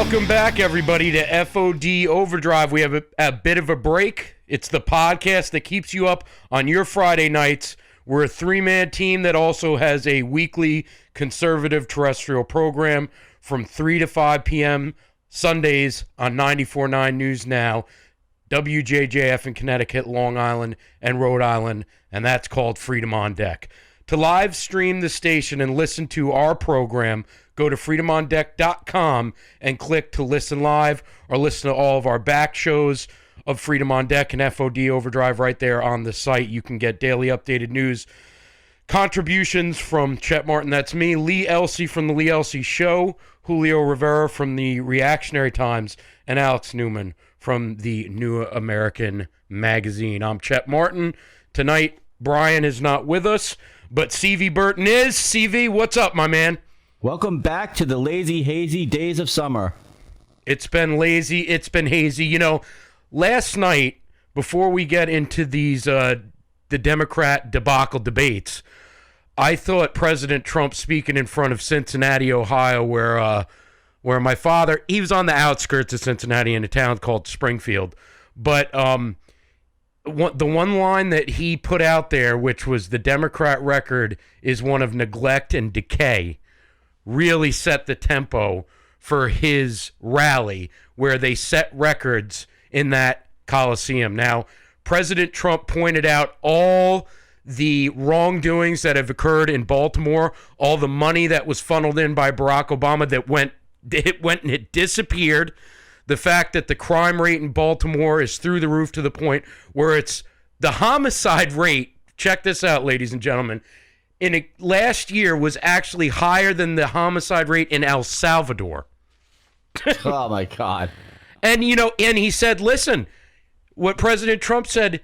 Welcome back, everybody, to F.O.D. Overdrive. We have a bit of a break. It's the podcast that keeps you up on your Friday nights. We're a three-man team that also has a weekly conservative terrestrial program from 3 to 5 p.m. Sundays on 94.9 News Now, WJJF in Connecticut, Long Island, and Rhode Island, and that's called Freedom on Deck. To live stream the station and listen to our program, go to FreedomOnDeck.com and click to listen live or listen to all of our back shows of Freedom on Deck and FOD Overdrive right there on the site. You can get daily updated news, contributions from Chet Martin, that's me, Lee Elsey from The Lee Elsey Show, Julio Rivera from the Reactionary Times, and Alex Newman from the New American Magazine. I'm Chet Martin. Tonight, Brian is not with us, but CV Burton is. CV, what's up, my man? Welcome back to the lazy, hazy days of summer. It's been lazy. It's been hazy. You know, last night, before we get into these the Democrat debacle debates, I thought President Trump speaking in front of Cincinnati, Ohio, where my father, he was on the outskirts of Cincinnati in a town called Springfield, but the one line that he put out there, which was the Democrat record is one of neglect and decay, really set the tempo for his rally, where they set records in that Coliseum. Now, President Trump pointed out all the wrongdoings that have occurred in Baltimore, all the money that was funneled in by Barack Obama that went and it disappeared. The fact that the crime rate in Baltimore is through the roof to the point where it's the homicide rate, check this out, ladies and gentlemen, last year was actually higher than the homicide rate in El Salvador. Oh, my God. And, you know, and he said, listen, what President Trump said,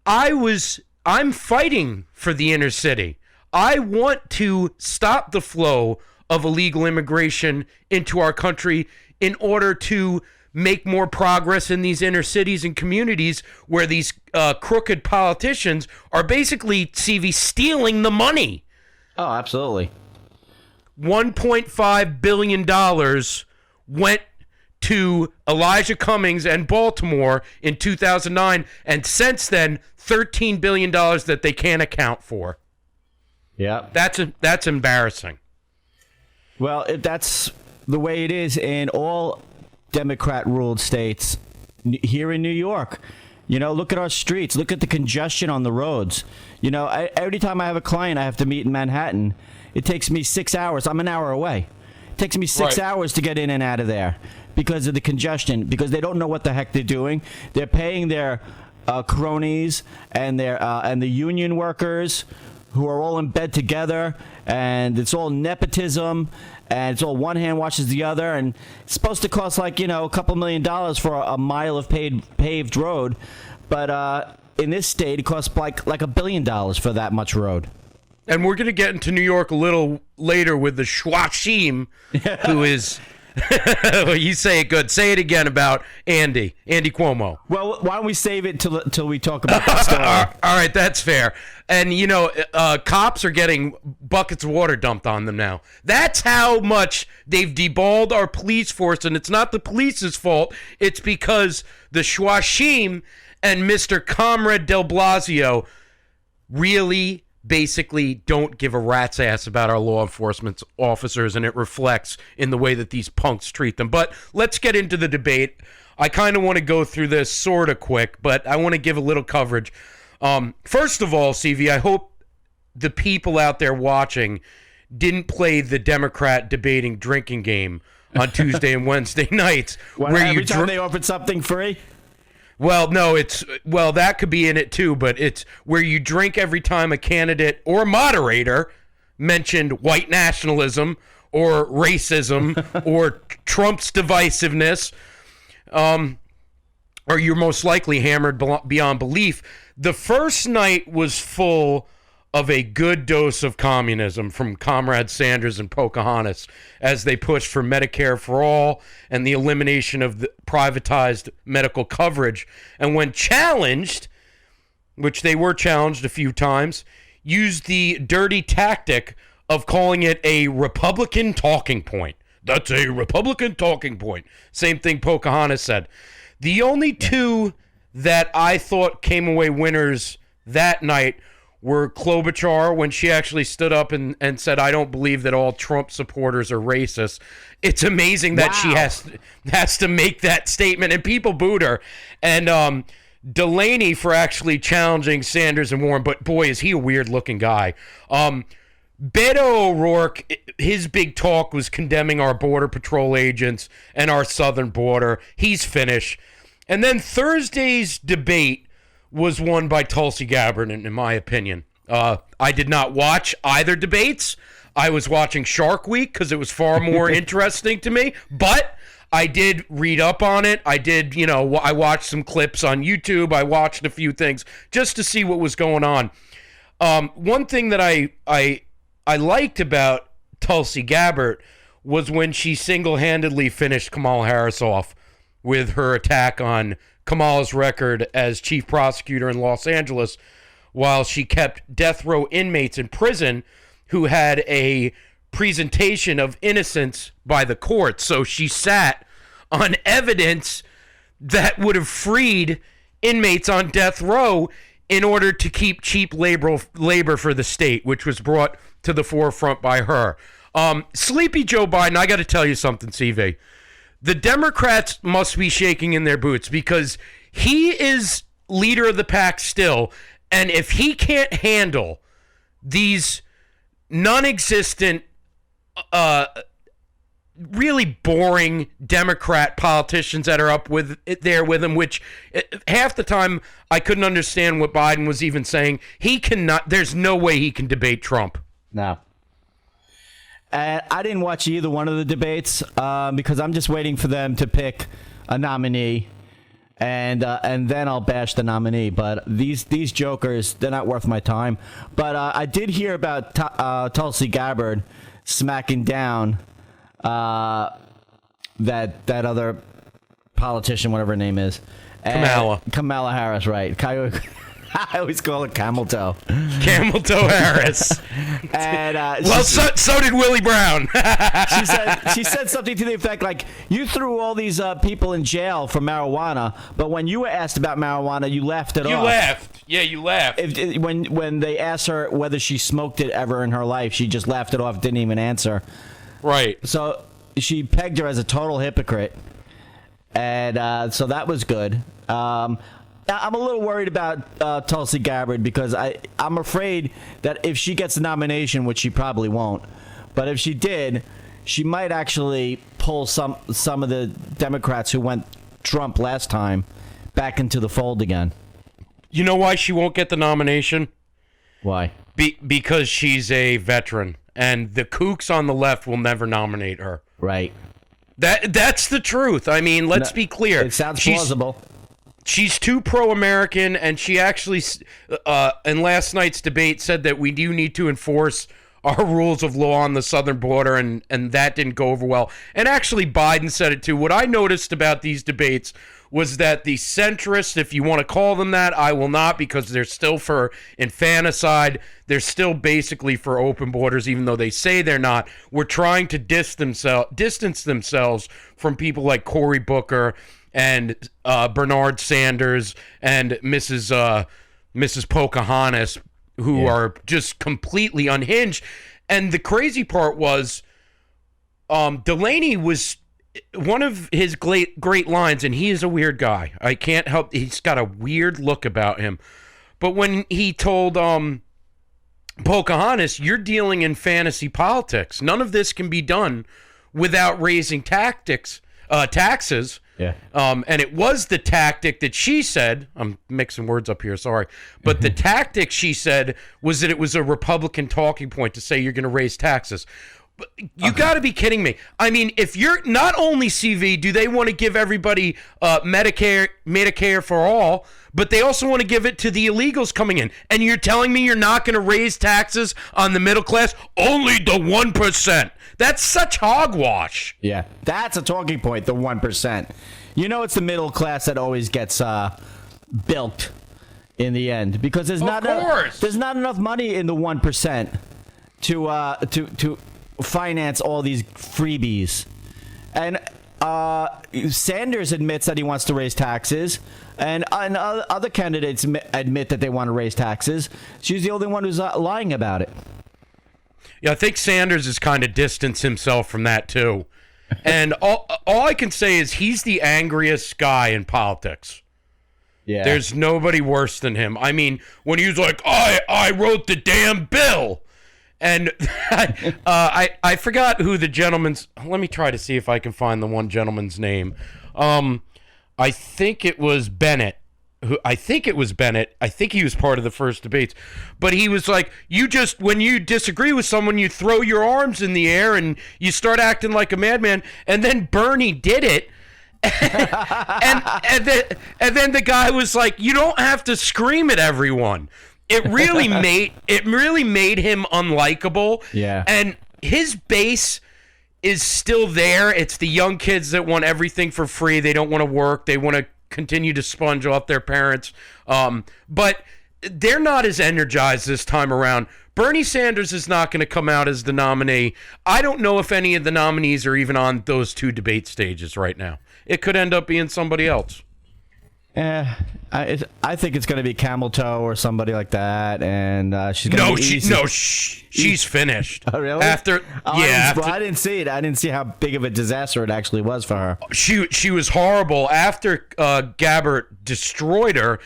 I'm fighting for the inner city. I want to stop the flow of illegal immigration into our country in order to make more progress in these inner cities and communities where these crooked politicians are basically, CV, stealing the money. Oh, absolutely. $1.5 billion went to Elijah Cummings and Baltimore in 2009, and since then, $13 billion that they can't account for. Yeah. That's embarrassing. Well, that's the way it is in all Democrat-ruled states. Here in New York, you know, look at our streets. Look at the congestion on the roads. You know, every time I have a client I have to meet in Manhattan, it takes me 6 hours. I'm an hour away. It takes me 6 hours to get in and out of there because of the congestion, because they don't know what the heck they're doing. They're paying their cronies and the union workers who are all in bed together, and it's all nepotism, and it's all one hand washes the other, and it's supposed to cost like, you know, a couple $1 million for a mile of paved road, but in this state it costs like $1 billion for that much road. And we're going to get into New York a little later with the Schwashim, who is... You say it good. Say it again about Andy Cuomo. Well, why don't we save it till we talk about that story? All right, that's fair. And, you know, cops are getting buckets of water dumped on them now. That's how much they've deballed our police force, and it's not the police's fault. It's because the Schwashim and Mr. Comrade de Blasio really basically don't give a rat's ass about our law enforcement officers, and it reflects in the way that these punks treat them. But let's get into the debate. I kind of want to go through this sort of quick, but I want to give a little coverage. First of all, CV, I hope the people out there watching didn't play the Democrat debating drinking game on Tuesday and Wednesday nights. Where every time they offered something free? Well, no, that could be in it too, but it's where you drink every time a candidate or moderator mentioned white nationalism or racism or Trump's divisiveness, or you're most likely hammered beyond belief. The first night was full of a good dose of communism from Comrade Sanders and Pocahontas as they pushed for Medicare for all and the elimination of the privatized medical coverage. And when challenged, which they were challenged a few times, used the dirty tactic of calling it a Republican talking point. That's a Republican talking point. Same thing Pocahontas said. The only two that I thought came away winners that night were Klobuchar, when she actually stood up and said, I don't believe that all Trump supporters are racist. It's amazing that she has to make that statement, and people booed her. And Delaney for actually challenging Sanders and Warren, but boy, is he a weird-looking guy. Beto O'Rourke, his big talk was condemning our Border Patrol agents and our southern border. He's finished. And then Thursday's debate was won by Tulsi Gabbard, in my opinion. I did not watch either debates. I was watching Shark Week because it was far more interesting to me. But I did read up on it. I did, I watched some clips on YouTube. I watched a few things just to see what was going on. One thing that I liked about Tulsi Gabbard was when she single-handedly finished Kamala Harris off with her attack on Kamala's record as chief prosecutor in Los Angeles, while she kept death row inmates in prison who had a presentation of innocence by the court. So she sat on evidence that would have freed inmates on death row in order to keep cheap labor for the state, which was brought to the forefront by her. Sleepy Joe Biden, I got to tell you something, CV. The Democrats must be shaking in their boots because he is leader of the pack still, and if he can't handle these non-existent, really boring Democrat politicians that are up with him, which half the time I couldn't understand what Biden was even saying. He cannot. There's no way he can debate Trump. No. I didn't watch either one of the debates because I'm just waiting for them to pick a nominee, and then I'll bash the nominee. But these jokers, they're not worth my time. But I did hear about Tulsi Gabbard smacking down that other politician, whatever her name is. Kamala Harris, right. I always call it Camel Toe. Camel Toe Harris. And so did Willie Brown. she said something to the effect like, you threw all these people in jail for marijuana, but when you were asked about marijuana, you laughed it off. You laughed. Yeah, you laughed. When they asked her whether she smoked it ever in her life, she just laughed it off, didn't even answer. Right. So she pegged her as a total hypocrite. And so that was good. I'm a little worried about Tulsi Gabbard because I'm afraid that if she gets the nomination, which she probably won't, but if she did, she might actually pull some of the Democrats who went Trump last time back into the fold again. You know why she won't get the nomination? Why? Because she's a veteran, and the kooks on the left will never nominate her. Right. That's the truth. I mean, let's be clear. It sounds plausible. She's too pro-American, and she actually, in last night's debate, said that we do need to enforce our rules of law on the southern border, and that didn't go over well. And actually, Biden said it too. What I noticed about these debates was that the centrists, if you want to call them that, I will not, because they're still for infanticide. They're still basically for open borders, even though they say they're not. We're trying to distance themselves from people like Cory Booker and Bernard Sanders and Mrs. Pocahontas, who are just completely unhinged. And the crazy part was Delaney was one of his great lines, and he is a weird guy. I can't help, he's got a weird look about him. But when he told Pocahontas, you're dealing in fantasy politics. None of this can be done without raising taxes. Yeah. And it was the tactic that she said, I'm mixing words up here, sorry, but the tactic she said was that it was a Republican talking point to say you're going to raise taxes. But you got to be kidding me. I mean, if you're not only CV, do they want to give everybody Medicare for all, but they also want to give it to the illegals coming in. And you're telling me you're not going to raise taxes on the middle class? Only the 1%. That's such hogwash. Yeah, that's a talking point, the 1%. You know, it's the middle class that always gets bilked in the end because there's not enough money in the 1% finance all these freebies. And Sanders admits that he wants to raise taxes, and other candidates admit that they want to raise taxes. She's the only one who's lying about it. Yeah, I think Sanders has kind of distanced himself from that too. And all I can say is he's the angriest guy in politics. Yeah. There's nobody worse than him. I mean, when he was like, I wrote the damn bill. And I forgot who the gentleman's... Let me try to see if I can find the one gentleman's name. I think it was Bennett. I think he was part of the first debates. But he was like, when you disagree with someone, you throw your arms in the air and you start acting like a madman. And then Bernie did it. and then the guy was like, you don't have to scream at everyone. It really made him unlikable. Yeah. And his base is still there. It's the young kids that want everything for free. They don't want to work. They want to continue to sponge off their parents. But they're not as energized this time around. Bernie Sanders is not going to come out as the nominee. I don't know if any of the nominees are even on those two debate stages right now. It could end up being somebody else. I think it's going to be Camel Toe or somebody like that, and she's going to be she's finished. Oh, really? I didn't see it. I didn't see how big of a disaster it actually was for her. She was horrible. After Gabbard destroyed her,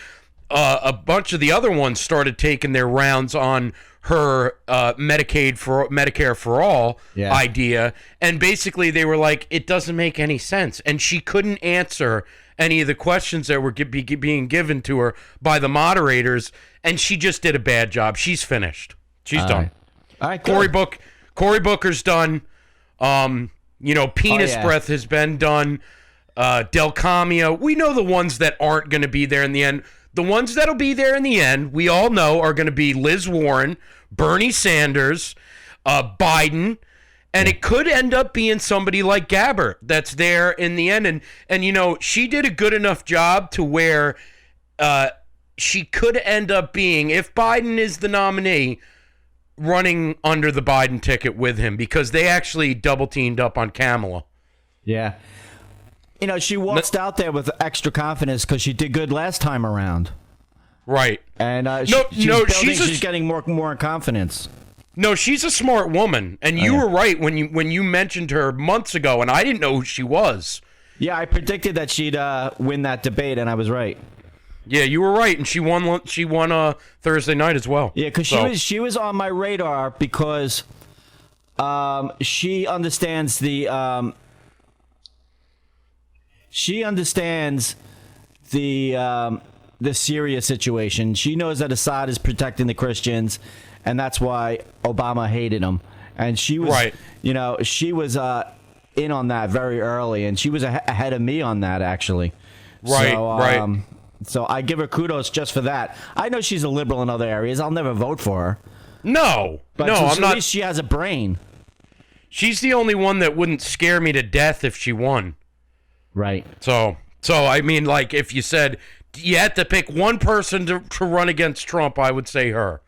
a bunch of the other ones started taking their rounds on her Medicare for all idea, and basically they were like, it doesn't make any sense, and she couldn't answer any of the questions that were being given to her by the moderators, and she just did a bad job. She's finished. She's done. All right, Cory Booker's done. Penis Breath has been done. Del Camio. We know the ones that aren't going to be there in the end. The ones that'll be there in the end, we all know, are going to be Liz Warren, Bernie Sanders, Biden, and it could end up being somebody like Gabbard that's there in the end. And she did a good enough job to where she could end up being, if Biden is the nominee, running under the Biden ticket with him, because they actually double teamed up on Kamala. Yeah. She waltzed out there with extra confidence because she did good last time around. Right. And she's getting more confidence. No, she's a smart woman, and you were right when you mentioned her months ago, and I didn't know who she was. Yeah, I predicted that she'd win that debate, and I was right. Yeah, you were right, and she won Thursday night as well. Yeah, because she was on my radar because she understands the Syria situation. She knows that Assad is protecting the Christians, and that's why Obama hated him. And she was, right. She was in on that very early, and she was ahead of me on that, actually. Right, right. So I give her kudos just for that. I know she's a liberal in other areas. I'll never vote for her. No, but I'm not. At least she has a brain. She's the only one that wouldn't scare me to death if she won. Right. So I mean, like, if you said you had to pick one person to run against Trump, I would say her.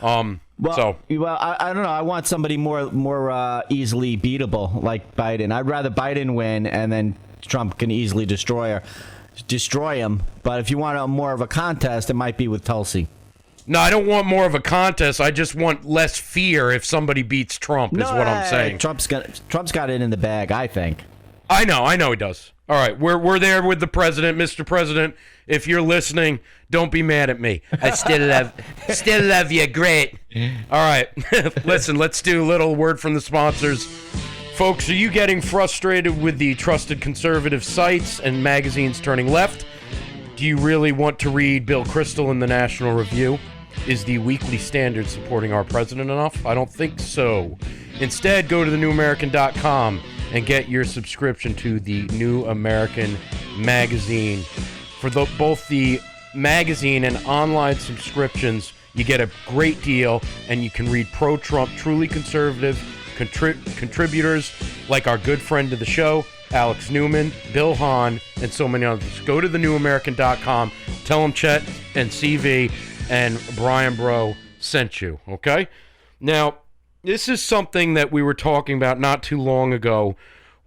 Well, I don't know. I want somebody more easily beatable, like Biden. I'd rather Biden win, and then Trump can easily destroy him. But if you want more of a contest, it might be with Tulsi. No, I don't want more of a contest. I just want less fear if somebody beats Trump, is what I'm saying. Trump's got it in the bag, I think. I know he does. All right, we're there with the president, Mr. President. If you're listening, don't be mad at me. I still love you. Great. All right, listen. Let's do a little word from the sponsors, folks. Are you getting frustrated with the trusted conservative sites and magazines turning left? Do you really want to read Bill Kristol in the National Review? Is the Weekly Standard supporting our president enough? I don't think so. Instead, go to thenewamerican.com and get your subscription to the New American magazine. For both the magazine and online subscriptions, you get a great deal, and you can read pro-Trump, truly conservative contributors like our good friend of the show, Alex Newman, Bill Hahn, and so many others. Go to thenewamerican.com. Tell them Chet and CV and Brian Bro sent you, okay? Now, This is something that we were talking about not too long ago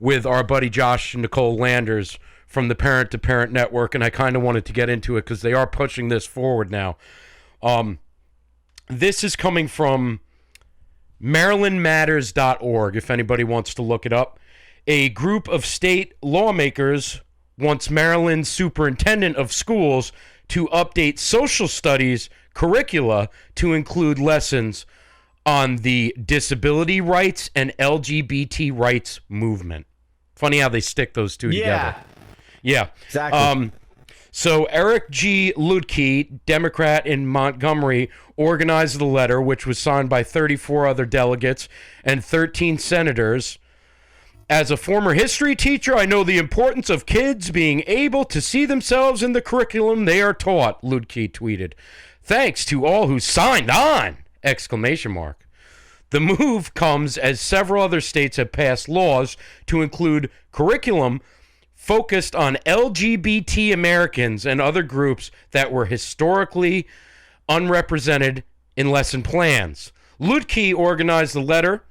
with our buddy Josh and Nicole Landers from the Parent to Parent Network, and I kind of wanted to get into it because they are pushing this forward now. This is coming from MarylandMatters.org, if anybody wants to look it up. A group of state lawmakers wants Maryland's superintendent of schools to update social studies curricula to include lessons on the disability rights and LGBT rights movement. Funny how they stick those two together. Yeah, exactly. So Eric G. Ludke, Democrat in Montgomery, organized the letter, which was signed by 34 other delegates and 13 senators. As a former history teacher, I know the importance of kids being able to see themselves in the curriculum they are taught, Ludke tweeted. Thanks to all who signed on! ! The move comes as several other states have passed laws to include curriculum focused on LGBT Americans and other groups that were historically unrepresented in lesson plans. Ludke organized the letter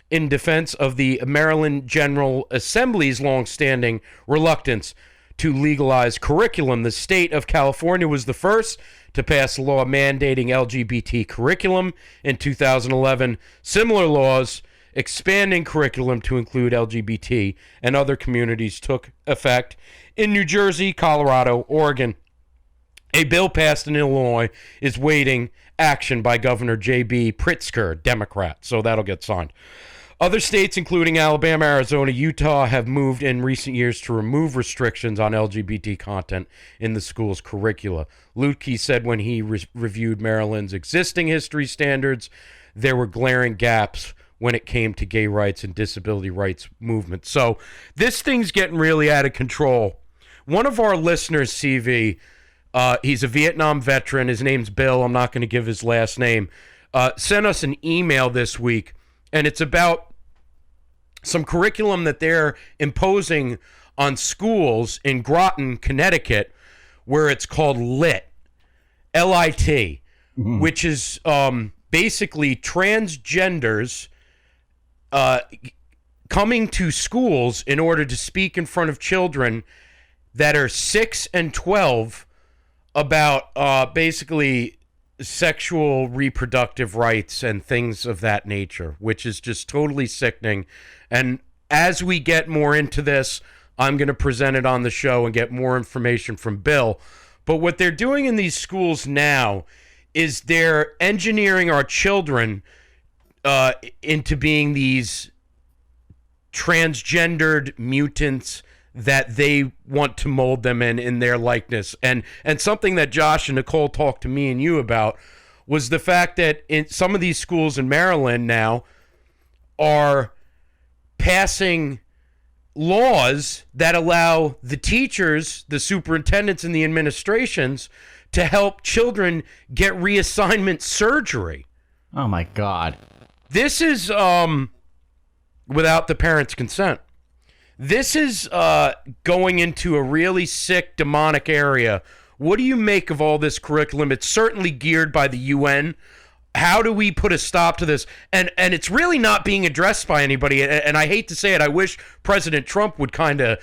in defense of the Maryland General Assembly's longstanding reluctance to legalize curriculum. The state of California was the first to pass a law mandating LGBT curriculum in 2011. Similar laws expanding curriculum to include LGBT and other communities took effect in New Jersey, Colorado, Oregon. A bill passed in Illinois is waiting action by Governor J.B. Pritzker, Democrat, so that'll get signed. Other states, including Alabama, Arizona, Utah, have moved in recent years to remove restrictions on LGBT content in the school's curricula. Ludke said when he reviewed Maryland's existing history standards, there were glaring gaps when it came to gay rights and disability rights movement. So this thing's getting really out of control. One of our listeners, CV, he's a Vietnam veteran. His name's Bill. I'm not going to give his last name. Sent us an email this week, and it's about some curriculum that they're imposing on schools in Groton, Connecticut, where it's called LIT, L-I-T, which is basically transgenders coming to schools in order to speak in front of children that are 6 and 12 about basically sexual reproductive rights and things of that nature, which is just totally sickening. And as we get more into this, I'm going to present it on the show and get more information from Bill. But what they're doing in these schools now is they're engineering our children into being these transgendered mutants that they want to mold them in their likeness. And something that Josh and Nicole talked to me and you about was the fact that in some of these schools in Maryland now are passing laws that allow the teachers, the superintendents, and the administrations to help children get reassignment surgery. Oh, my God. This is without the parents' consent. This is going into a really sick, demonic area. What do you make of all this curriculum? It's certainly geared by the UN. How do we put a stop to this? And it's really not being addressed by anybody. And I hate to say it, I wish President Trump would kind of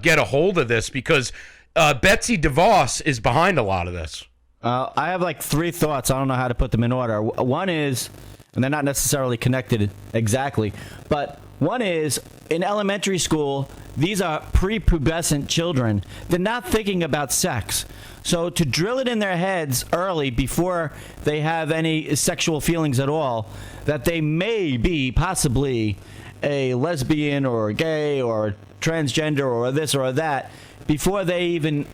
get a hold of this, because Betsy DeVos is behind a lot of this. I have like 3 thoughts. I don't know how to put them in order. One is, and they're not necessarily connected exactly, but one is, in elementary school, these are prepubescent children. They're not thinking about sex. So to drill it in their heads early, before they have any sexual feelings at all, that they may be possibly a lesbian or gay or transgender or this or that, before they even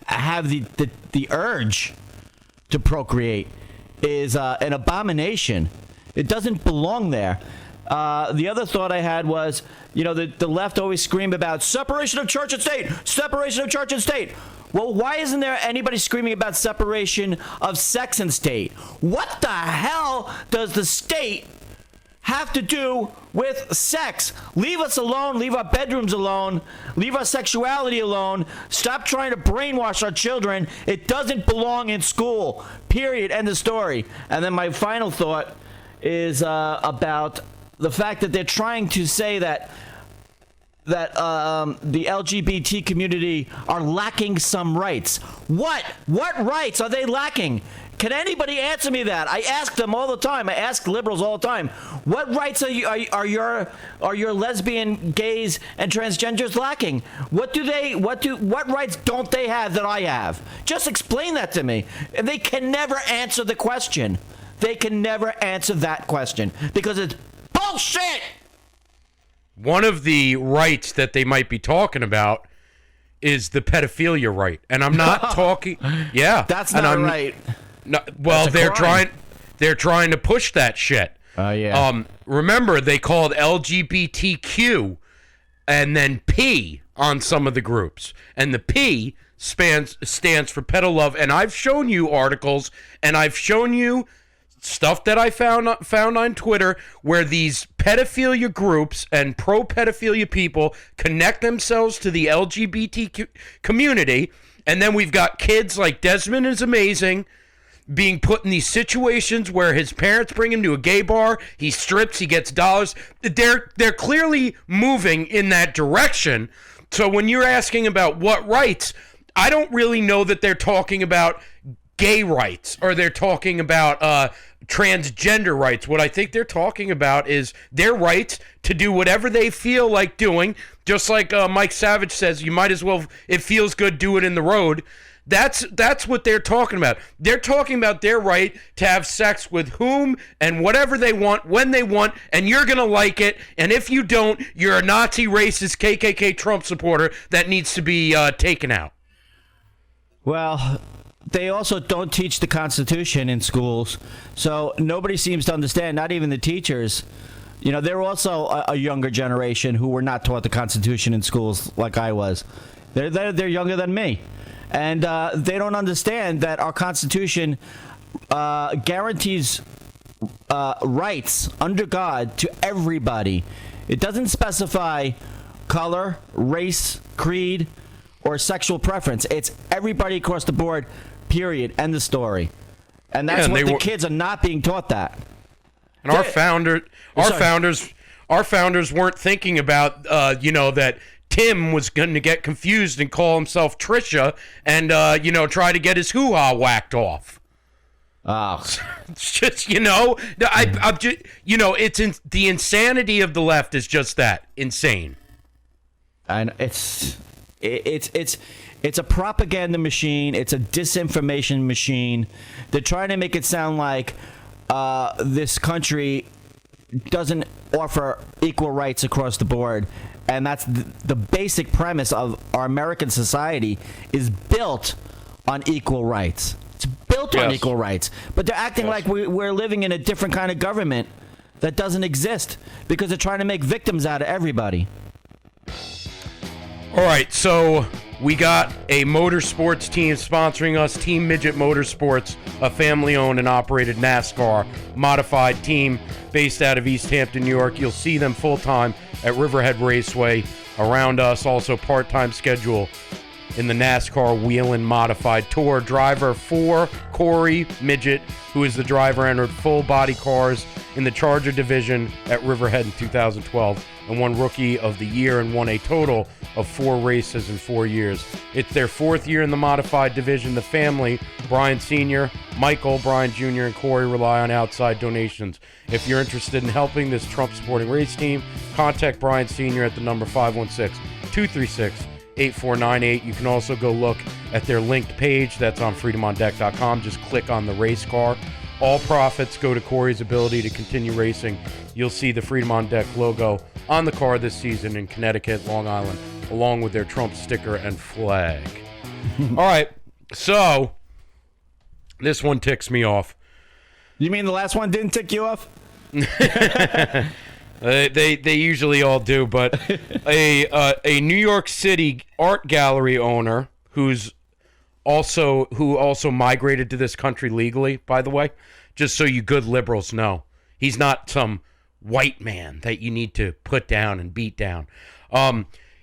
have the urge to procreate, is an abomination. It doesn't belong there. The other thought I had was, the left always scream about separation of church and state, separation of church and state. Well, why isn't there anybody screaming about separation of sex and state? What the hell does the state have to do with sex? Leave us alone. Leave our bedrooms alone. Leave our sexuality alone. Stop trying to brainwash our children. It doesn't belong in school. Period. End of story. And then my final thought is about the fact that they're trying to say that the LGBT community are lacking some rights. What rights are they lacking? Can anybody answer me that? I ask them all the time. I ask liberals all the time. What rights are your lesbian, gays, and transgenders lacking? What rights don't they have that I have? Just explain that to me. And they can never answer the question. They can never answer that question because it's bullshit. One of the rights that they might be talking about is the pedophilia right. And I'm not talking... Yeah. That's not right. No, well, they're trying to push that shit. Oh, yeah. Remember, they called LGBTQ and then P on some of the groups. And the P stands for pedo love. And I've shown you articles, and I've shown you stuff that I found on Twitter where these pedophilia groups and pro-pedophilia people connect themselves to the LGBT community, and then we've got kids like Desmond is Amazing being put in these situations where his parents bring him to a gay bar, he strips, he gets dollars. They're clearly moving in that direction. So when you're asking about what rights, I don't really know that they're talking about gay rights or they're talking about transgender rights. What I think they're talking about is their rights to do whatever they feel like doing. Just like Mike Savage says, you might as well, it feels good, do it in the road. That's what they're talking about. They're talking about their right to have sex with whom and whatever they want, when they want, and you're going to like it. And if you don't, you're a Nazi, racist, KKK Trump supporter that needs to be taken out. Well, they also don't teach the Constitution in schools, so nobody seems to understand, not even the teachers. You know, they're also a younger generation who were not taught the Constitution in schools like I was. They're younger than me. And they don't understand that our Constitution guarantees rights under God to everybody. It doesn't specify color, race, creed, or sexual preference. It's everybody across the board, period. End of story. And that's what the kids are not being taught that. And our founders weren't thinking about, that Tim was going to get confused and call himself Trisha and, try to get his hoo-ha whacked off. Oh. It's just, I'm just, the insanity of the left is just that, insane. And it's a propaganda machine. It's a disinformation machine. They're trying to make it sound like this country doesn't offer equal rights across the board. And that's the basic premise of our American society is built on equal rights. It's built on equal rights. But they're acting like we're living in a different kind of government that doesn't exist because they're trying to make victims out of everybody. All right, so we got a motorsports team sponsoring us, Team Midget Motorsports, a family-owned and operated NASCAR modified team based out of East Hampton, New York. You'll see them full-time at Riverhead Raceway. Around us, also part-time schedule in the NASCAR Wheelin' Modified Tour. Driver 4, Corey Midget, who is the driver, entered full-body cars in the Charger division at Riverhead in 2012 and won Rookie of the Year and won a total of 4 races in 4 years. It's their 4th year in the modified division. The family, Brian Sr., Michael, Brian Jr., and Corey, rely on outside donations. If you're interested in helping this Trump-supporting race team, contact Brian Sr. at the number 516-236-8498. You can also go look at their linked page. That's on FreedomOnDeck.com. Just click on the race car. All profits go to Corey's ability to continue racing. You'll see the Freedom on Deck logo on the car this season in Connecticut, Long Island, along with their Trump sticker and flag. All right, so this one ticks me off. You mean the last one didn't tick you off? They usually all do, but a New York City art gallery owner who also migrated to this country legally, by the way, just so you good liberals know. He's not some white man that you need to put down and beat down.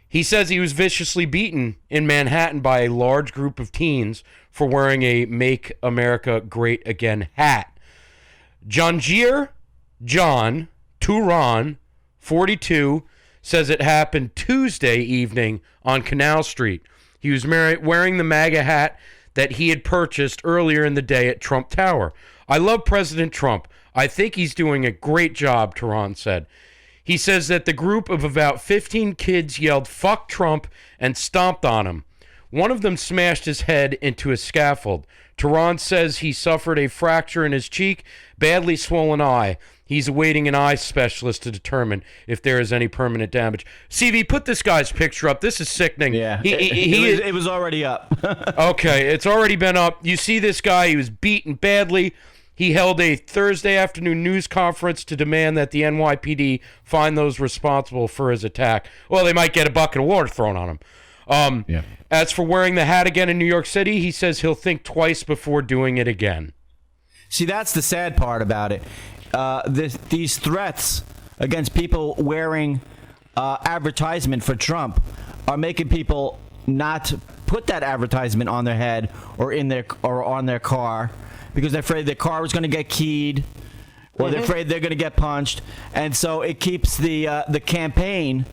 He says he was viciously beaten in Manhattan by a large group of teens for wearing a Make America Great Again hat. Janjir John Turan, 42, says it happened Tuesday evening on Canal Street. He was wearing the MAGA hat that he had purchased earlier in the day at Trump Tower. I love President Trump. I think he's doing a great job, Turan said. He says that the group of about 15 kids yelled, "Fuck Trump," and stomped on him. One of them smashed his head into a scaffold. Turan says he suffered a fracture in his cheek, badly swollen eye. He's awaiting an eye specialist to determine if there is any permanent damage. CV, put this guy's picture up. This is sickening. Yeah, it was already up. Okay, it's already been up. You see this guy, he was beaten badly. He held a Thursday afternoon news conference to demand that the NYPD find those responsible for his attack. Well, they might get a bucket of water thrown on him. As for wearing the hat again in New York City, he says he'll think twice before doing it again. See, that's the sad part about it. These threats against people wearing advertisement for Trump are making people not put that advertisement on their head or on their car because they're afraid their car is going to get keyed or they're afraid they're going to get punched, and so it keeps the campaign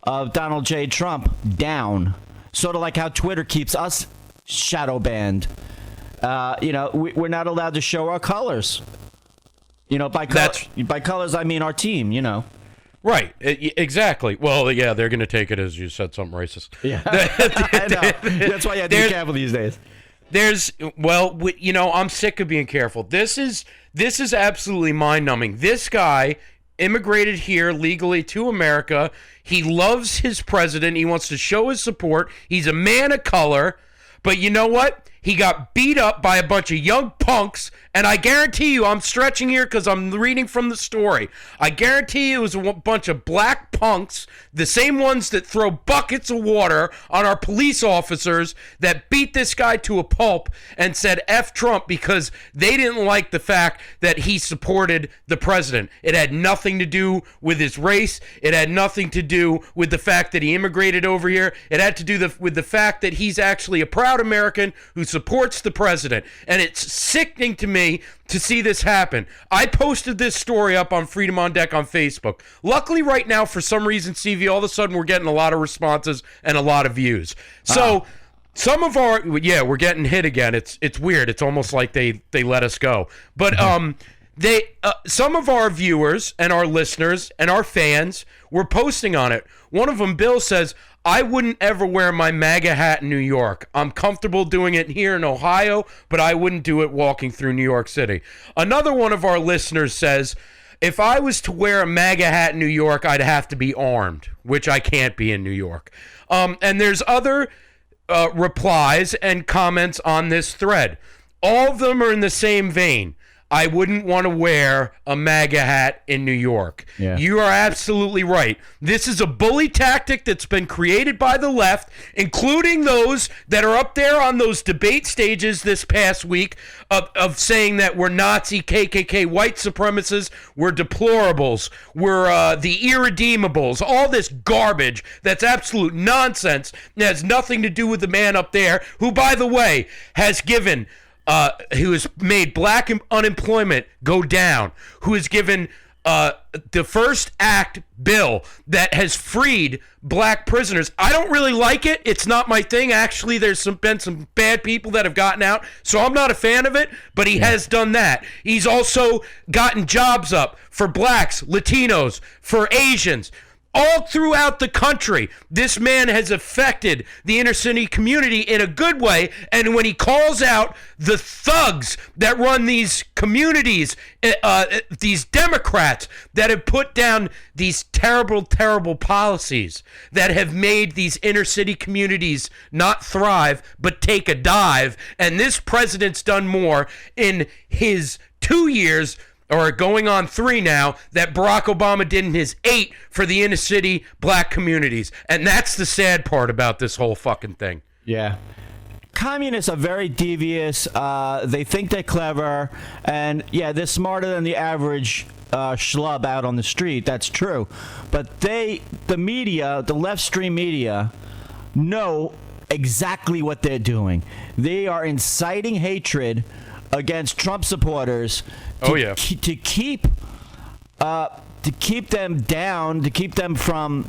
of Donald J. Trump down, sort of like how Twitter keeps us shadow banned. We're not allowed to show our colors. By colors, I mean our team, Right, exactly. Well, yeah, they're going to take it as you said something racist. Yeah, I know. That's why you have to be careful these days. I'm sick of being careful. This is absolutely mind-numbing. This guy immigrated here legally to America. He loves his president. He wants to show his support. He's a man of color. But you know what? He got beat up by a bunch of young punks, and I guarantee you, I'm stretching here because I'm reading from the story. I guarantee you it was a bunch of black punks, the same ones that throw buckets of water on our police officers, that beat this guy to a pulp and said F Trump because they didn't like the fact that he supported the president. It had nothing to do with his race. It had nothing to do with the fact that he immigrated over here. It had to do with the fact that he's actually a proud American who supports the president. And it's sickening to me to see this happen. I posted this story up on Freedom on Deck on Facebook. Luckily right now, for some reason, CV, all of a sudden we're getting a lot of responses and a lot of views. So some of we're getting hit again. It's weird. It's almost like they let us go. But some of our viewers and our listeners and our fans were posting on it. One of them, Bill, says, I wouldn't ever wear my MAGA hat in New York. I'm comfortable doing it here in Ohio, but I wouldn't do it walking through New York City. Another one of our listeners says, if I was to wear a MAGA hat in New York, I'd have to be armed, which I can't be in New York. And there's other replies and comments on this thread. All of them are in the same vein. I wouldn't want to wear a MAGA hat in New York. Yeah. You are absolutely right. This is a bully tactic that's been created by the left, including those that are up there on those debate stages this past week of saying that we're Nazi, KKK, white supremacists, we're deplorables, we're the irredeemables, all this garbage that's absolute nonsense and has nothing to do with the man up there who, by the way, has given... who has made black unemployment go down, who has given the First Act bill that has freed black prisoners. I don't really like it. It's not my thing. Actually, there's been some bad people that have gotten out, so I'm not a fan of it, but he has done that. He's also gotten jobs up for blacks, Latinos, for Asians. All throughout the country, this man has affected the inner city community in a good way. And when he calls out the thugs that run these communities, these Democrats that have put down these terrible, terrible policies that have made these inner city communities not thrive, but take a dive. And this president's done more in his 2 years, or going on 3 now, that Barack Obama did in his 8 for the inner city black communities. And that's the sad part about this whole fucking thing. Yeah. Communists are very devious. They think they're clever. And, yeah, they're smarter than the average schlub out on the street. That's true. But the media, the left-stream media, know exactly what they're doing. They are inciting hatred against Trump supporters to keep to keep them down, to keep them from.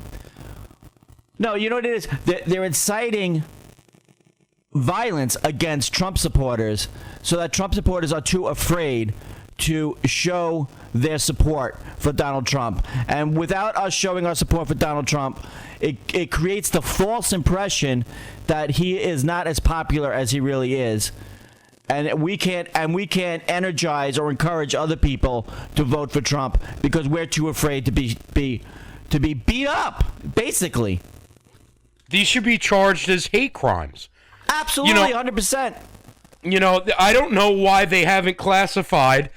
No, you know what it is? They're inciting violence against Trump supporters so that Trump supporters are too afraid to show their support for Donald Trump. And without us showing our support for Donald Trump, it creates the false impression that he is not as popular as he really is. And we can't energize or encourage other people to vote for Trump because we're too afraid to be beat up, basically. These should be charged as hate crimes. Absolutely, 100%. I don't know why they haven't classified,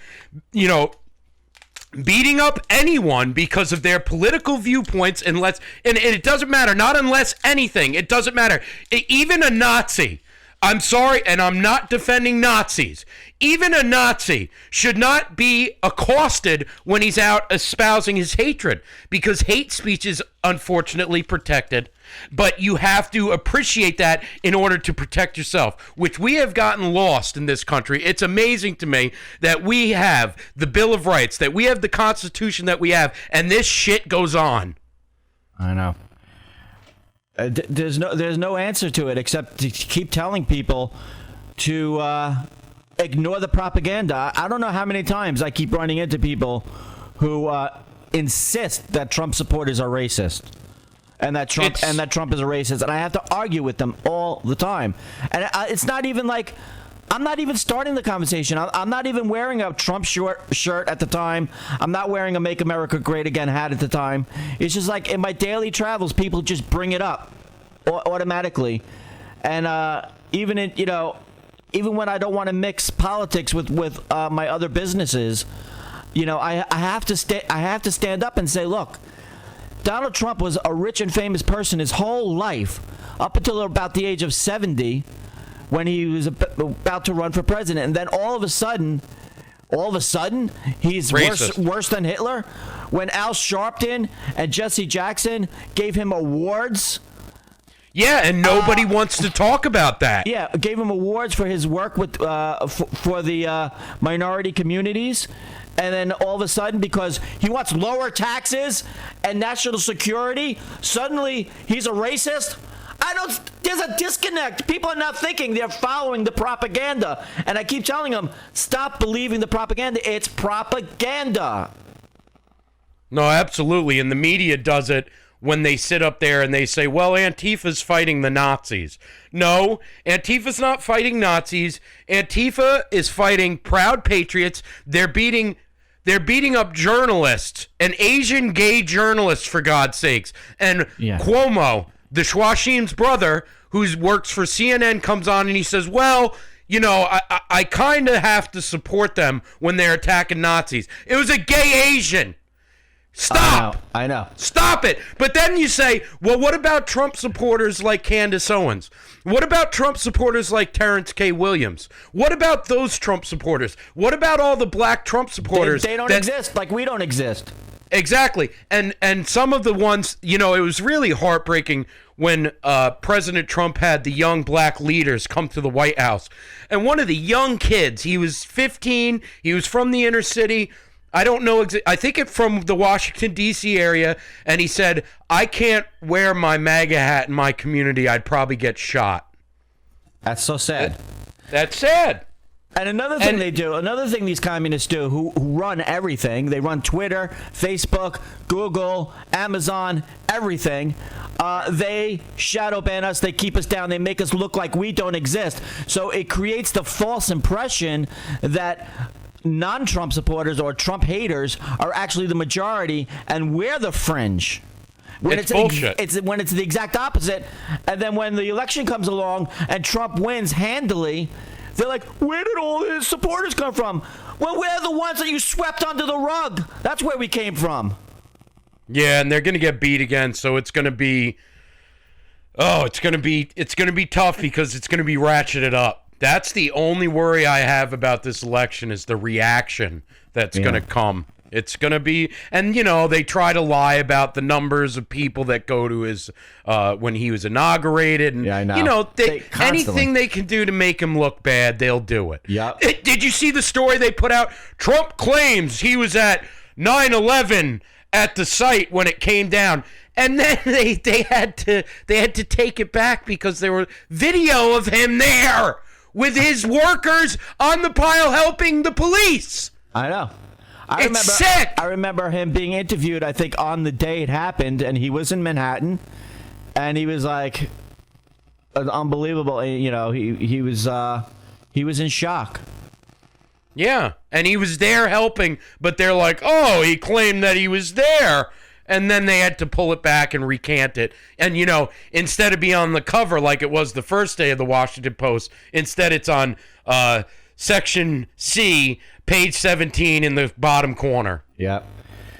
beating up anyone because of their political viewpoints and it doesn't matter, not unless anything, it doesn't matter. Even a Nazi, I'm sorry, and I'm not defending Nazis. Even a Nazi should not be accosted when he's out espousing his hatred because hate speech is unfortunately protected. But you have to appreciate that in order to protect yourself, which we have gotten lost in this country. It's amazing to me that we have the Bill of Rights, that we have the Constitution that we have, and this shit goes on. I know. There's no answer to it except to keep telling people to ignore the propaganda. I don't know how many times I keep running into people who insist that Trump supporters are racist. And that Trump is a racist, and I have to argue with them all the time. And it's not even like I'm not even starting the conversation. I'm not even wearing a Trump shirt at the time. I'm not wearing a "Make America Great Again" hat at the time. It's just like in my daily travels, people just bring it up automatically, and even when I don't want to mix politics with my other businesses, I have to stand up and say, look. Donald Trump was a rich and famous person his whole life, up until about the age of 70, when he was about to run for president. And then all of a sudden, he's worse than Hitler. When Al Sharpton and Jesse Jackson gave him awards. Yeah, and nobody wants to talk about that. Yeah, gave him awards for his work with for the minority communities. And then all of a sudden, because he wants lower taxes and national security, suddenly he's a racist? There's a disconnect. People are not thinking, they're following the propaganda. And I keep telling them, stop believing the propaganda. It's propaganda. No, absolutely. And the media does it when they sit up there and they say, well, Antifa's fighting the Nazis. No, Antifa's not fighting Nazis. Antifa is fighting proud patriots. They're beating up journalists, an Asian gay journalist, for God's sakes. And Cuomo, the Schwashim's brother, who works for CNN, comes on and he says, well, I kind of have to support them when they're attacking Nazis. It was a gay Asian. Stop! I know. Stop it! But then you say, well, what about Trump supporters like Candace Owens? What about Trump supporters like Terrence K. Williams? What about those Trump supporters? What about all the black Trump supporters? They don't exist like we don't exist. Exactly. And some of the ones, it was really heartbreaking when President Trump had the young black leaders come to the White House. And one of the young kids, he was 15, he was from the inner city, I don't know. I think it's from the Washington, D.C. area. And he said, I can't wear my MAGA hat in my community. I'd probably get shot. That's so sad. That's sad. And another thing these communists do who run everything, they run Twitter, Facebook, Google, Amazon, everything. They shadow ban us. They keep us down. They make us look like we don't exist. So it creates the false impression that non-Trump supporters or Trump haters are actually the majority, and we're the fringe. It's bullshit. When it's the exact opposite, and then when the election comes along and Trump wins handily, they're like, where did all his supporters come from? Well, we're the ones that you swept under the rug. That's where we came from. Yeah, and they're going to get beat again, so it's going to be tough because it's going to be ratcheted up. That's the only worry I have about this election is the reaction that's going to come. It's going to be, and they try to lie about the numbers of people that go to his when he was inaugurated, and I know. Anything they can do to make him look bad, they'll do it. Yeah. Did you see the story they put out? Trump claims he was at 9/11 at the site when it came down. And then they had to take it back because there was video of him there with his workers on the pile helping the police. I know. Sick. I remember him being interviewed, I think, on the day it happened, and he was in Manhattan, and he was like, unbelievable. You know, he was in shock. Yeah, and he was there helping, but they're like, oh, he claimed that he was there. And then they had to pull it back and recant it. And, you know, instead of being on the cover like it was the first day of the Washington Post, instead it's on Section C, page 17 in the bottom corner. Yep.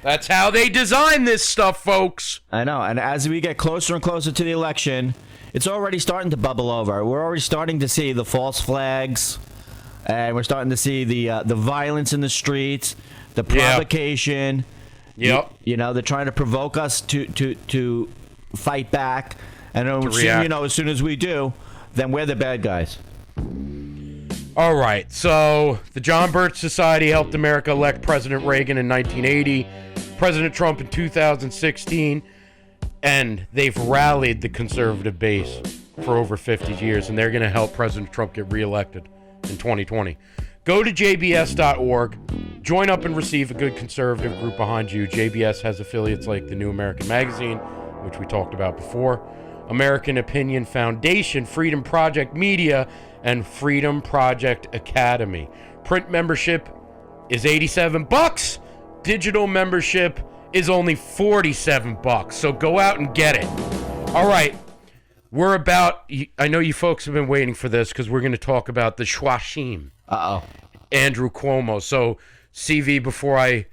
That's how they design this stuff, folks. I know. And as we get closer and closer to the election, it's already starting to bubble over. We're already starting to see the false flags. And we're starting to see the violence in the streets, the provocation. Yep. You know, they're trying to provoke us to fight back. And as soon as we do, then we're the bad guys. All right. So the John Birch Society helped America elect President Reagan in 1980, President Trump in 2016, and they've rallied the conservative base for over 50 years, and they're going to help President Trump get reelected in 2020. Go to jbs.org, join up and receive a good conservative group behind you. JBS has affiliates like the New American Magazine, which we talked about before, American Opinion Foundation, Freedom Project Media, and Freedom Project Academy. Print membership is $87. Digital membership is only $47. So go out and get it. All right. I know you folks have been waiting for this because we're going to talk about the Shwashim. Uh-oh. Andrew Cuomo. So, CV, before I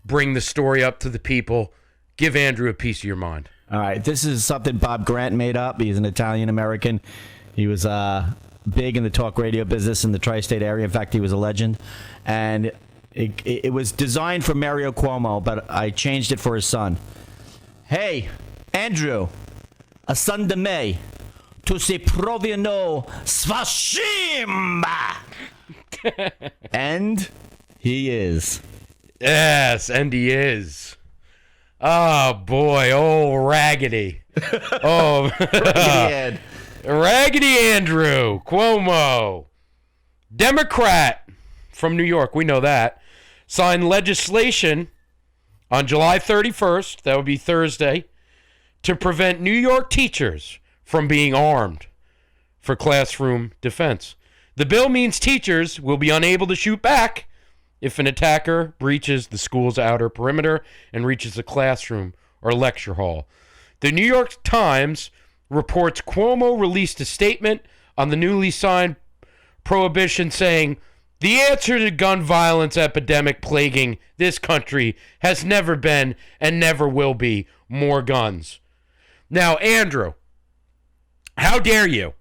bring the story up to the people, give Andrew a piece of your mind. All right. This is something Bob Grant made up. He's an Italian-American. He was big in the talk radio business in the tri-state area. In fact, he was a legend. And it was designed for Mario Cuomo, but I changed it for his son. Hey, Andrew, a son de me, tu si provino Svashimba. And he is. Yes, and he is. Oh, boy. Oh, Raggedy. Oh, Raggedy Raggedy Andrew Cuomo, Democrat from New York. We know that. Signed legislation on July 31st, that would be Thursday, to prevent New York teachers from being armed for classroom defense. The bill means teachers will be unable to shoot back if an attacker breaches the school's outer perimeter and reaches a classroom or lecture hall. The New York Times reports Cuomo released a statement on the newly signed prohibition saying, "The answer to gun violence epidemic plaguing this country has never been and never will be more guns." Now, Andrew, how dare you?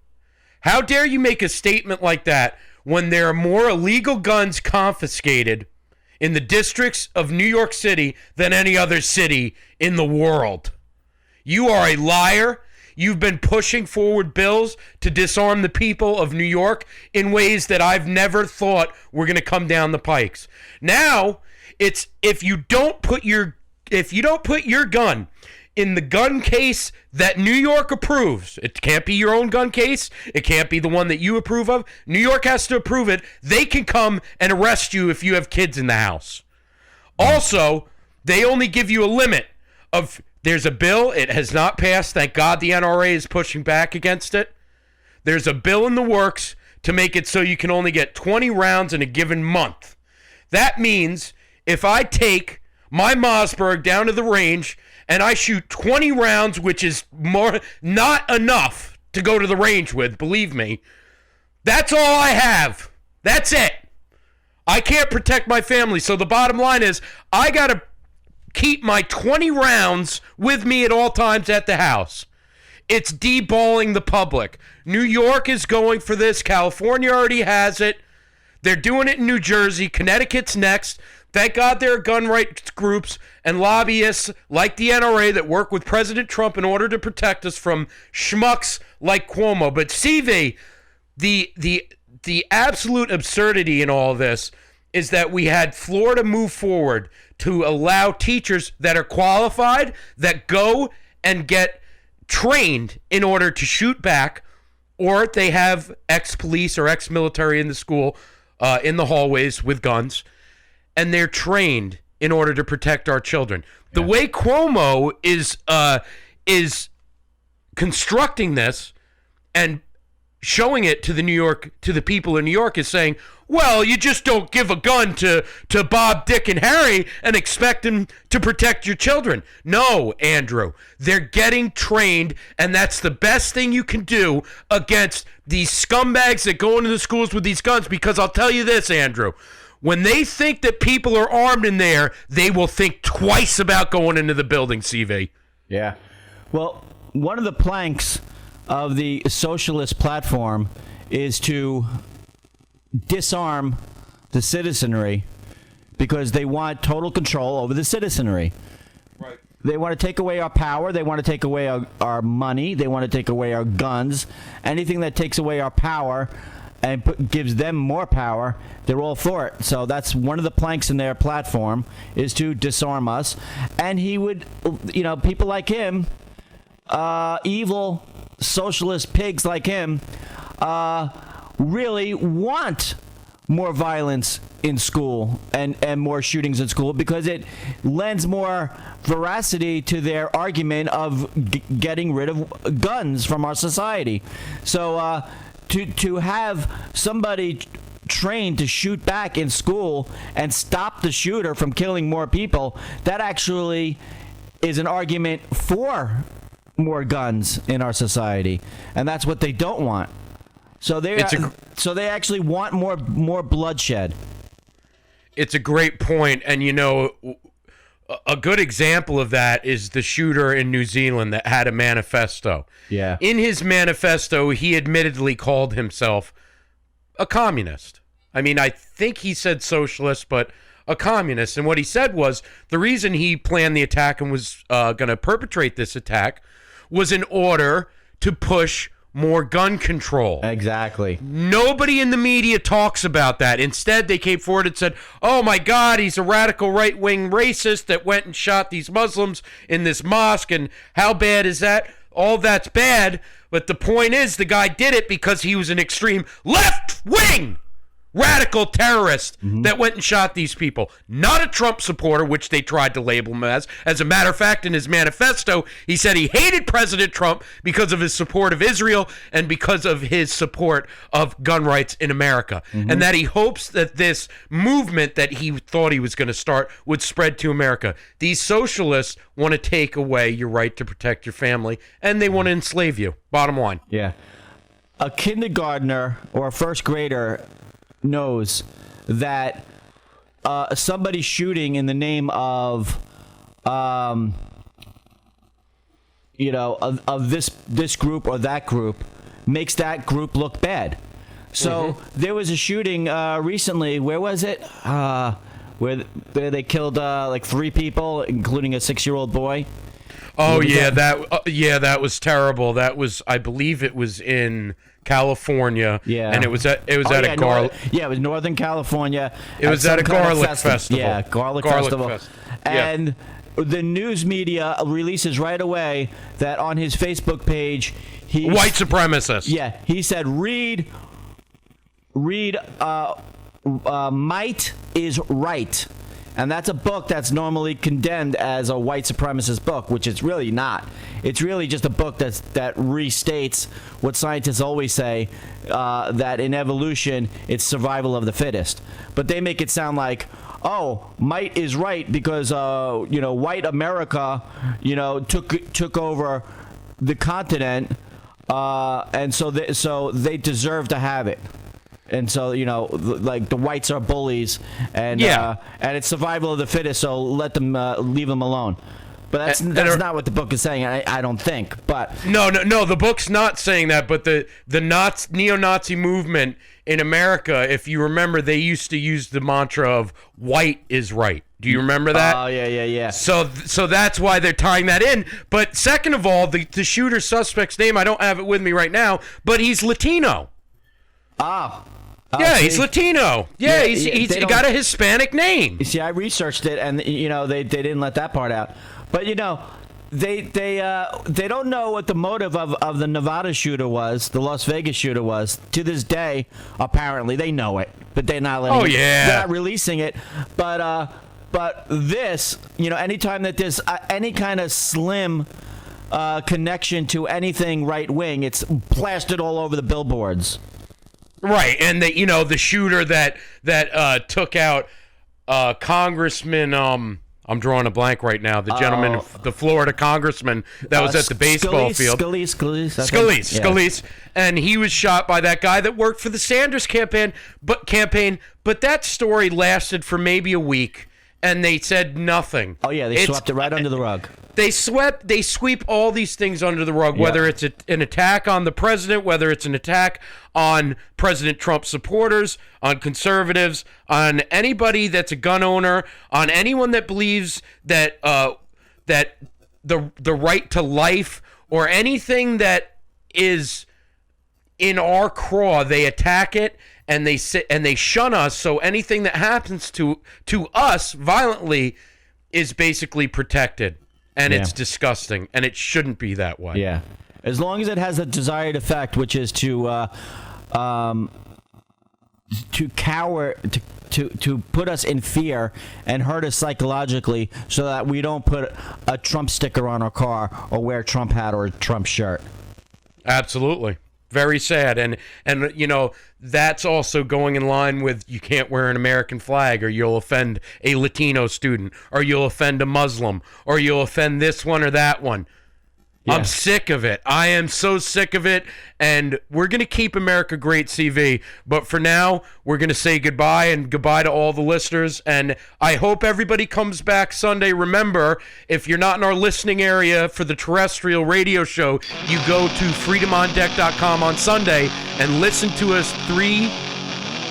How dare you make a statement like that when there are more illegal guns confiscated in the districts of New York City than any other city in the world? You are a liar. You've been pushing forward bills to disarm the people of New York in ways that I've never thought were going to come down the pikes. Now, it's if you don't put your gun in the gun case that New York approves. It can't be your own gun case. It can't be the one that you approve of. New York has to approve it. They can come and arrest you if you have kids in the house. Also, they only give you a limit of, there's a bill. It has not passed. Thank God the NRA is pushing back against it. There's a bill in the works to make it so you can only get 20 rounds in a given month. That means if I take my Mossberg down to the range and I shoot 20 rounds, which is not enough to go to the range with, believe me, that's all I have. That's it. I can't protect my family. So the bottom line is I got to keep my 20 rounds with me at all times at the house. It's deballing the public. New York is going for this. California already has it. They're doing it in New Jersey. Connecticut's next. Thank God there are gun rights groups and lobbyists like the NRA that work with President Trump in order to protect us from schmucks like Cuomo. But CV, the absolute absurdity in all of this is that we had Florida move forward to allow teachers that are qualified that go and get trained in order to shoot back, or they have ex-police or ex-military in the school, in the hallways with guns, and they're trained in order to protect our children. The way Cuomo is constructing this and showing it to the people in New York is saying, well, you just don't give a gun to Bob, Dick, and Harry and expect them to protect your children. No, Andrew, they're getting trained, and that's the best thing you can do against these scumbags that go into the schools with these guns, because I'll tell you this, Andrew, when they think that people are armed in there, they will think twice about going into the building, CV. Yeah. Well, one of the planks of the socialist platform is to disarm the citizenry because they want total control over the citizenry. Right. They want to take away our power. They want to take away our money. They want to take away our guns. Anything that takes away our power and gives them more power, they're all for it. So that's one of the planks in their platform, is to disarm us. And he would, people like him, evil socialist pigs like him, really want more violence in school and more shootings in school, because it lends more veracity to their argument of getting rid of guns from our society. So to have somebody trained to shoot back in school and stop the shooter from killing more people, that actually is an argument for more guns in our society, and that's what they don't want. So they actually want more bloodshed. It's a great point, and a good example of that is the shooter in New Zealand that had a manifesto. Yeah. In his manifesto, he admittedly called himself a communist. I mean, I think he said socialist, but a communist. And what he said was the reason he planned the attack and was going to perpetrate this attack was in order to push more gun control. Exactly. Nobody in the media talks about that. Instead, they came forward and said, oh my God, he's a radical right-wing racist that went and shot these Muslims in this mosque, and how bad is that? All that's bad, but the point is the guy did it because he was an extreme left-wing radical terrorist that went and shot these people. Not a Trump supporter, which they tried to label him as. As a matter of fact, in his manifesto, he said he hated President Trump because of his support of Israel and because of his support of gun rights in America. And that he hopes that this movement that he thought he was going to start would spread to America. These socialists want to take away your right to protect your family, and they want to enslave you. Bottom line. Yeah. A kindergartner or a first grader knows that somebody shooting in the name of this group or that group makes that group look bad. So there was a shooting recently. Where was it? Where they killed like 3 people, including a 6-year-old boy. Oh yeah, that was terrible. That was, I believe, it was in California. Yeah, and it was at a garlic. It was Northern California. It was at a garlic festival. Yeah, garlic festival. Yeah. And the news media releases right away that on his Facebook page, white supremacist. Yeah, he said, read. Might is right. And that's a book that's normally condemned as a white supremacist book, which it's really not. It's really just a book that restates what scientists always say, that in evolution, it's survival of the fittest. But they make it sound like, oh, might is right because, white America, took over the continent, and so they deserve to have it. And so, like the whites are bullies, and it's survival of the fittest. So let them leave them alone. But that's not what the book is saying. I don't think. But no, the book's not saying that. But the neo-Nazi movement in America, if you remember, they used to use the mantra of "white is right." Do you remember that? Oh yeah. So that's why they're tying that in. But second of all, the shooter suspect's name, I don't have it with me right now, but he's Latino. Ah. Yeah, he's Latino. Yeah, he's got a Hispanic name. You see, I researched it, and they didn't let that part out. But they don't know what the motive of the Nevada shooter was, the Las Vegas shooter was. To this day, apparently they know it, but they're not letting. They're not releasing it. But this, anytime that there's any kind of slim connection to anything right wing, it's plastered all over the billboards. Right, and the shooter that took out Congressman. I'm drawing a blank right now. The gentleman, the Florida congressman that was at the baseball field. Scalise. And he was shot by that guy that worked for the Sanders campaign. But that story lasted for maybe a week, and they said nothing. Oh yeah, they swept it right under the rug. They sweep all these things under the rug, whether it's an attack on the president, whether it's an attack on President Trump supporters, on conservatives, on anybody that's a gun owner, on anyone that believes that that the right to life or anything that is in our craw, they attack it and they shun us. So anything that happens to us violently is basically protected. And it's disgusting, and it shouldn't be that way. Yeah, as long as it has a desired effect, which is to cower, to put us in fear and hurt us psychologically, so that we don't put a Trump sticker on our car or wear a Trump hat or a Trump shirt. Absolutely. Very sad, and that's also going in line with you can't wear an American flag or you'll offend a Latino student or you'll offend a Muslim or you'll offend this one or that one. Yeah. I'm sick of it. I am so sick of it, and we're going to keep America Great, CV, but for now, we're going to say goodbye and goodbye to all the listeners, and I hope everybody comes back Sunday. Remember, if you're not in our listening area for the terrestrial radio show, you go to freedomondeck.com on Sunday and listen to us 3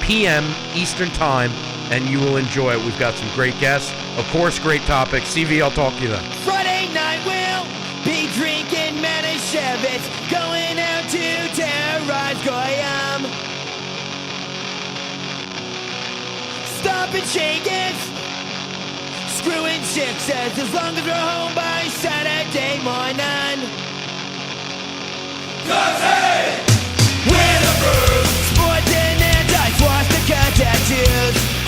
p.m. Eastern Time, and you will enjoy it. We've got some great guests, of course, great topics. CV, I'll talk to you then. Friday night will be drinking Manischewitz, going out to terrorize Goyam. Stop and shake it, screwing chicks as long as we're home by Saturday morning. 'Cause hey, we're the Bruce, sporting and anti-swastika tattoos.